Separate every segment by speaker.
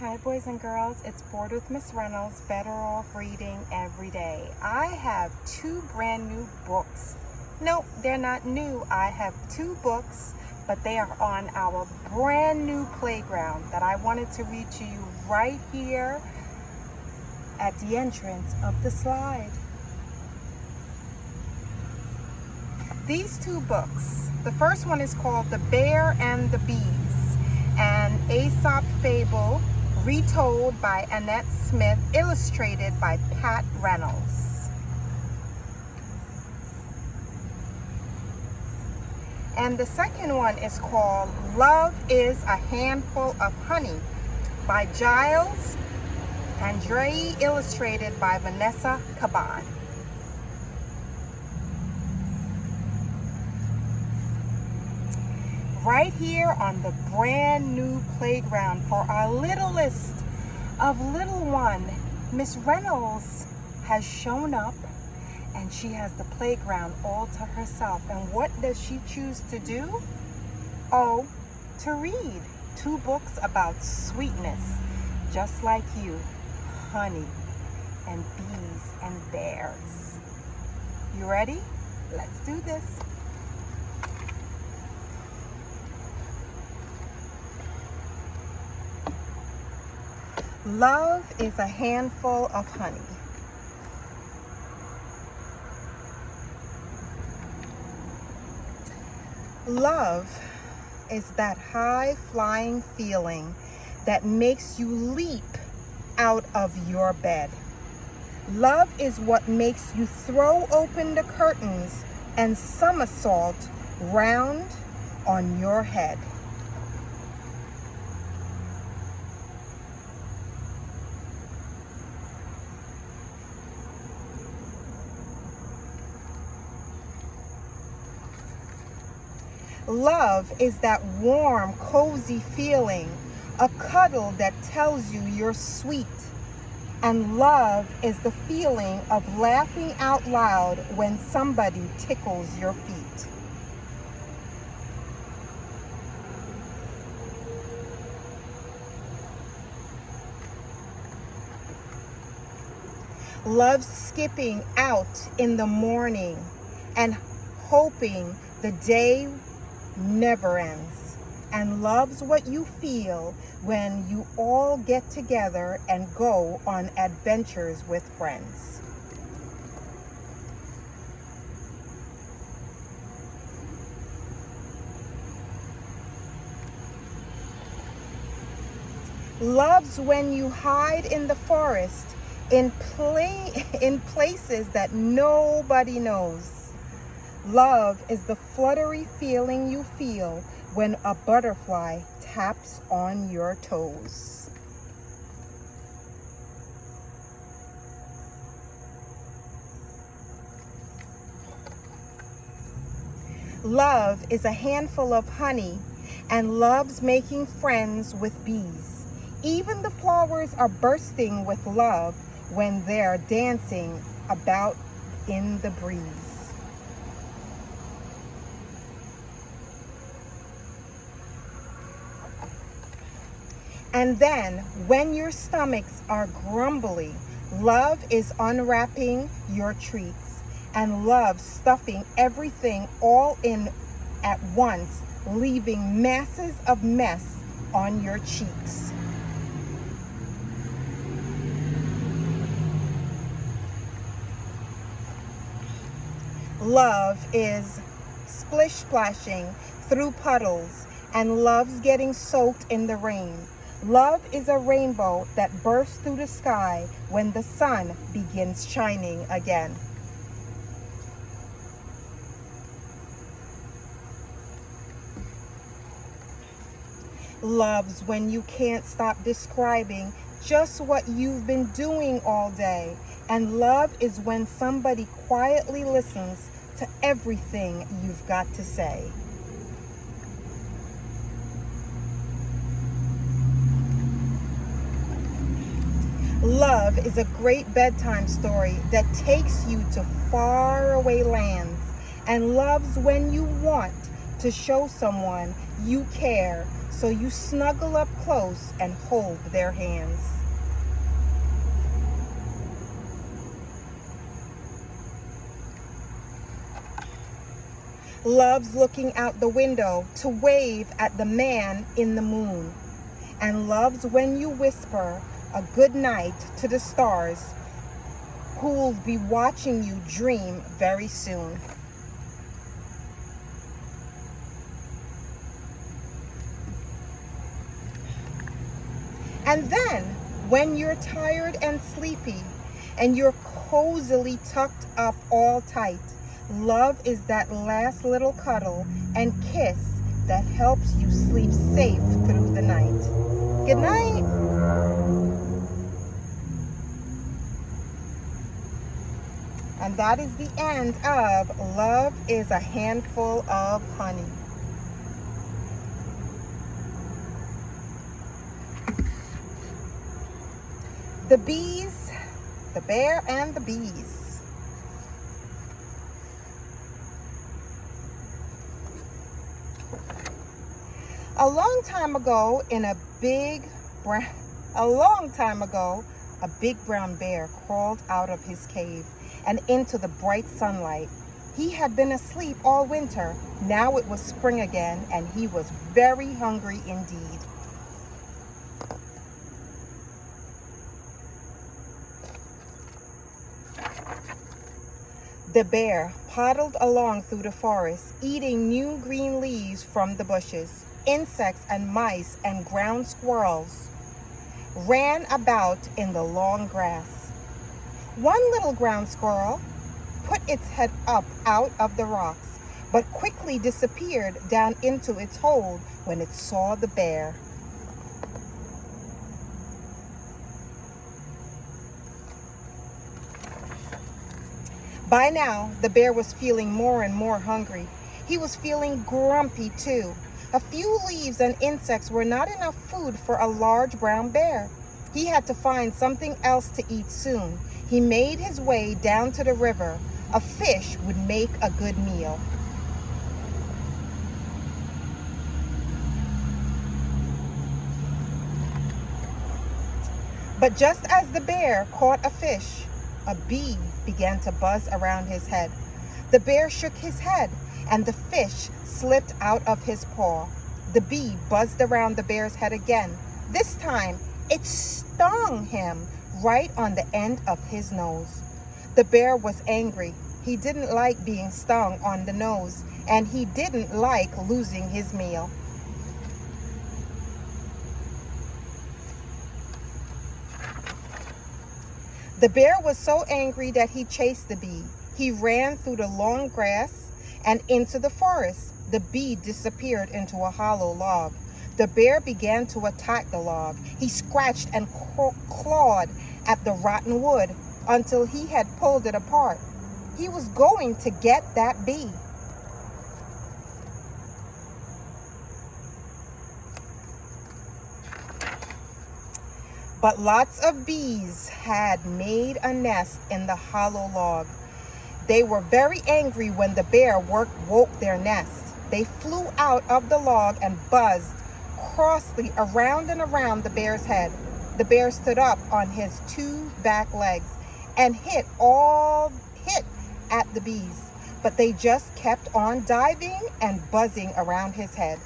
Speaker 1: Hi boys and girls, it's Bored with Miss Reynolds, Better Off Reading Every Day. I have two brand new books. Nope, they're not new. I have two books, but they are on our brand new playground that I wanted to read to you right here at the entrance of the slide. These two books, the first one is called The Bear and the Bees, an Aesop fable retold by Annette Smith, illustrated by Pat Reynolds. And the second one is called Love is a Handful of Honey by Giles Andre, illustrated by Vanessa Caban. Right here on the brand new playground for our littlest of little one, Miss Reynolds has shown up and she has the playground all to herself. And what does she choose to do? Oh, to read two books about sweetness, just like you, honey and bees and bears. You ready? Let's do this. Love is a handful of honey. Love is that high-flying feeling that makes you leap out of your bed. Love is what makes you throw open the curtains and somersault round on your head. Love is that warm, cozy feeling, a cuddle that tells you you're sweet. And love is the feeling of laughing out loud when somebody tickles your feet. Love skipping out in the morning and hoping the day never ends, and loves what you feel when you all get together and go on adventures with friends. Loves when you hide in the forest in places that nobody knows. Love is the fluttery feeling you feel when a butterfly taps on your toes. Love is a handful of honey and loves making friends with bees. Even the flowers are bursting with love when they're dancing about in the breeze. And then, when your stomachs are grumbly, love is unwrapping your treats and love stuffing everything all in at once, leaving masses of mess on your cheeks. Love is splish-splashing through puddles and loves getting soaked in the rain. Love is a rainbow that bursts through the sky when the sun begins shining again. Love's when you can't stop describing just what you've been doing all day. And love is when somebody quietly listens to everything you've got to say. Love is a great bedtime story that takes you to faraway lands and loves when you want to to show someone you care, so you snuggle up close and hold their hands. Loves looking out the window to wave at the man in the moon, and loves when you whisper a good night to the stars, who'll be watching you dream very soon. And then, when you're tired and sleepy, and you're cozily tucked up all tight, love is that last little cuddle and kiss that helps you sleep safe through the night. Good night. And that is the end of Love is a Handful of Honey. The bees, the bear and the bees. A long time ago, a big brown bear crawled out of his cave and into the bright sunlight. He had been asleep all winter. Now it was spring again, and he was very hungry indeed. The bear paddled along through the forest, eating new green leaves from the bushes. Insects and mice and ground squirrels ran about in the long grass. One little ground squirrel put its head up out of the rocks, but quickly disappeared down into its hole when it saw the bear. By now, the bear was feeling more and more hungry. He was feeling grumpy too. A few leaves and insects were not enough food for a large brown bear. He had to find something else to eat soon. He made his way down to the river. A fish would make a good meal. But just as the bear caught a fish, a bee began to buzz around his head. The bear shook his head, and the fish slipped out of his paw. The bee buzzed around the bear's head again. This time, it stung him right on the end of his nose. The bear was angry. He didn't like being stung on the nose, and he didn't like losing his meal. The bear was so angry that he chased the bee. He ran through the long grass and into the forest. The bee disappeared into a hollow log. The bear began to attack the log. He scratched and clawed at the rotten wood until he had pulled it apart. He was going to get that bee. But lots of bees had made a nest in the hollow log. They were very angry when the bear woke their nest. They flew out of the log and buzzed crossly around and around the bear's head. The bear stood up on his two back legs and hit at the bees, but they just kept on diving and buzzing around his head.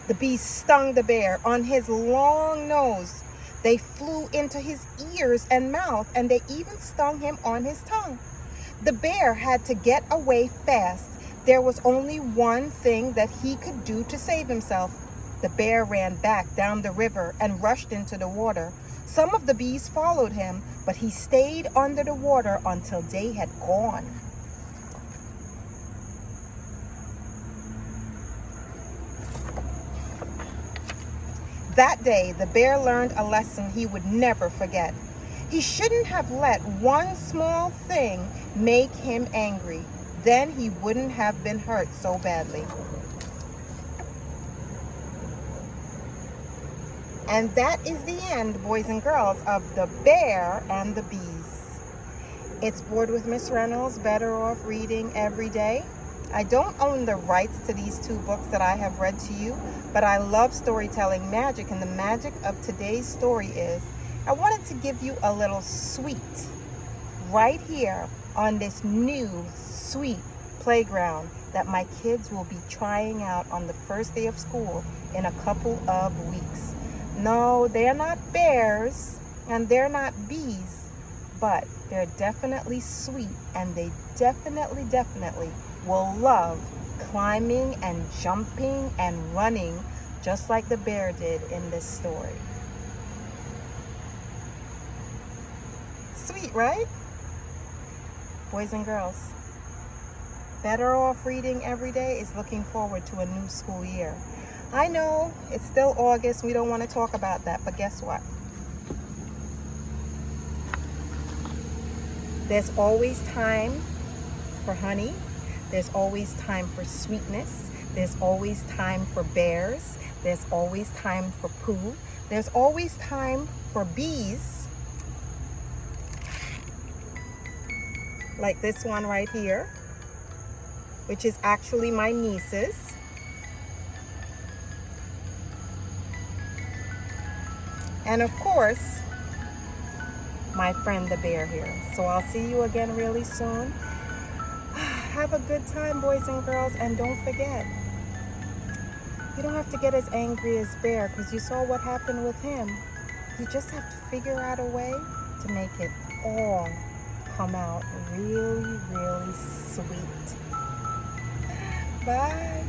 Speaker 1: The bees stung the bear on his long nose. They flew into his ears and mouth, and they even stung him on his tongue. The bear had to get away fast. There was only one thing that he could do to save himself. The bear ran back down the river and rushed into the water. Some of the bees followed him, but he stayed under the water until they had gone. That day, the bear learned a lesson he would never forget. He shouldn't have let one small thing make him angry. Then he wouldn't have been hurt so badly. And that is the end, boys and girls, of The Bear and the Bees. It's Bored with Miss Reynolds, Better Off Reading Every Day. I don't own the rights to these two books that I have read to you, but I love storytelling magic, and the magic of today's story is I wanted to give you a little sweet right here on this new sweet playground that my kids will be trying out on the first day of school in a couple of weeks. No, they're not bears and they're not bees, but they're definitely sweet, and they definitely will love climbing and jumping and running just like the bear did in this story. Sweet, right? Boys and girls, Better Off Reading Every Day is looking forward to a new school year. I know it's still August, we don't want to talk about that, but guess what? There's always time for honey. There's always time for sweetness. There's always time for bears. There's always time for poo. There's always time for bees. Like this one right here, which is actually my niece's. And of course, my friend the bear here. So I'll see you again really soon. Have a good time, boys and girls, and don't forget, you don't have to get as angry as Bear, because you saw what happened with him. You just have to figure out a way to make it all come out really sweet. Bye.